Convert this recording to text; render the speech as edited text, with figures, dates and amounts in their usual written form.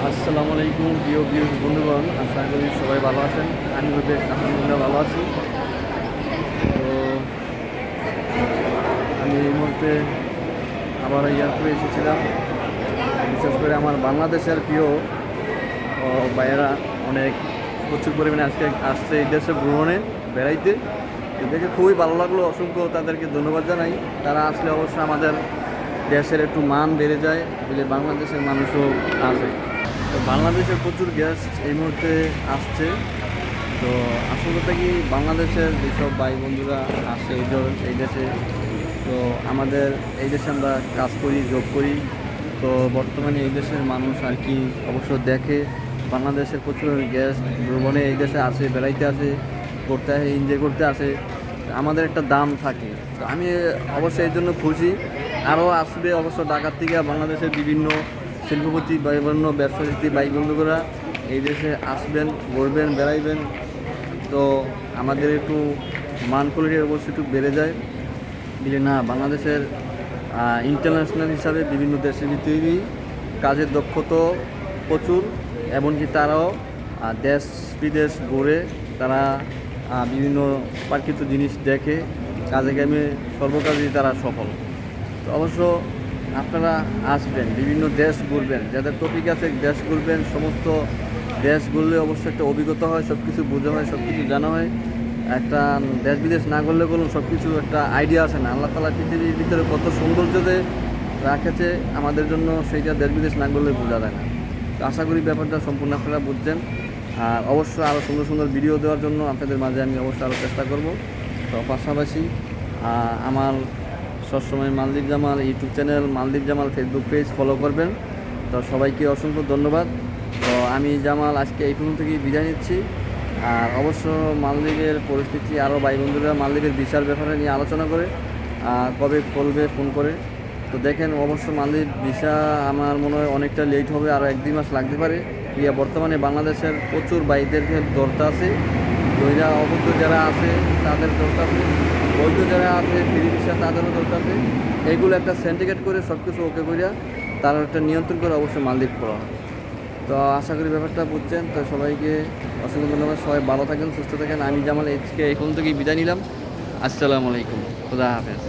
আসসালামু আলাইকুম প্রিয় ভিউজ বন্ধুগণ, আশা করি সবাই ভালো আছেন। আমিও বেশ আলহামদুলিল্লাহ ভালো আছি। তো আমি এই মুহূর্তে আবার এয়ারপোর্টে এসেছিলাম। বিশেষ করে আমার বাংলাদেশের প্রিয় ভাইয়েরা অনেক প্রচুর পরিমাণে আজকে আসছে এই দেশে ভ্রমণে বেড়াইতে। দেখে খুবই ভালো লাগলো, অসংখ্য তাদেরকে ধন্যবাদ জানাই। তারা আসলে অবশ্যই আমাদের দেশের একটু মান বেড়ে যায় বলে বাংলাদেশের মানুষও আসে। তো বাংলাদেশের প্রচুর গেস্ট এই মুহূর্তে আসছে। তো আসল কথা কি, বাংলাদেশের যেসব ভাই বন্ধুরা আসে এই দেশে, তো আমাদের এই দেশে আমরা কাজ করি, জব করি। তো বর্তমানে এই দেশের মানুষ আর কি অবশ্য দেখে বাংলাদেশের প্রচুর গেস্ট ভ্রমণে এই দেশে আসে, বেড়াইতে আসে, করতে আসে, এনজয় করতে আসে। আমাদের একটা দাম থাকে। তো আমি অবশ্যই এই জন্য খুশি। আরও আসবে অবশ্য ঢাকার থেকে বাংলাদেশের বিভিন্ন শিল্পপতি বা বিভিন্ন ব্যবসায়ী ভাই বন্ধুরা এই দেশে আসবেন, ঘুরবেন, বেড়াইবেন। তো আমাদের একটু মান কোয়ালিটির অবশ্যই একটু বেড়ে যায় দিলে না। বাংলাদেশের ইন্টারন্যাশনাল হিসাবে বিভিন্ন দেশের ভিতরেই কাজের দক্ষতা প্রচুর, এমনকি তারাও দেশ বিদেশ ঘুরে তারা বিভিন্ন প্রাকৃতিক জিনিস দেখে, কাজে কামে সর্বকাজেই তারা সফল। তো অবশ্য আপনারা আসবেন, বিভিন্ন দেশ ঘুরবেন, যাদের টপিক আছে দেশ ঘুরবেন। সমস্ত দেশ ঘুরলে অবশ্যই একটা অভিজ্ঞতা হয়, সব কিছু বোঝা হয়, সব কিছু জানা হয়। একটা দেশ বিদেশ না করলে বলুন সব কিছু একটা আইডিয়া আসে না। আল্লাহ তাআলা পৃথিবীর ভিতরে কত সৌন্দর্য যে রাখেছে আমাদের জন্য, সেইটা দেশ বিদেশ না করলে বোঝা যায় না। তো আশা করি ব্যাপারটা সম্পূর্ণ আপনারা বুঝছেন। আর অবশ্যই আরও সুন্দর সুন্দর ভিডিও দেওয়ার জন্য আপনাদের মাঝে আমি অবশ্যই আরও চেষ্টা করব। তো পাশাপাশি আমার সবসময় মালদ্বীপ জামাল ইউটিউব চ্যানেল, মালদ্বীপ জামাল ফেসবুক পেজ ফলো করবেন। তো সবাইকে অসংখ্য ধন্যবাদ। তো আমি জামাল আজকে এই পর্যন্ত থেকেই বিদায় নিচ্ছি। আর অবশ্য মালদ্বীপের পরিস্থিতি আরও ভাই বন্ধুরা মালদ্বীপের ভিসার ব্যাপারে নিয়ে আলোচনা করে কবে খুলবে ফোন করে। তো দেখেন অবশ্য মালদ্বীপ ভিসা আমার মনে হয় অনেকটা লেট হবে, আরও 1-2 মাস লাগতে পারে। বর্তমানে বাংলাদেশের প্রচুর ভাইদেরকে দরকার আছে, দইরা অবৈধ যারা আছে তাদের দরকার আছে, বৈধ যারা আছে ফ্রি ভিসা তাদেরও দরকার আছে। এইগুলো একটা সিন্ডিকেট করে সব কিছু ওকে করিয়া তারা একটা নিয়ন্ত্রণ করে অবশ্যই মালদ্বীপ করা। তো আশা করি ব্যাপারটা বুঝছেন। তো সবাইকে অসংখ্য ধন্যবাদ, সবাই ভালো থাকেন, সুস্থ থাকেন। আমি জামাল আজকে এখন থেকেই বিদায় নিলাম। আসসালামু আলাইকুম, খুদা হাফেজ।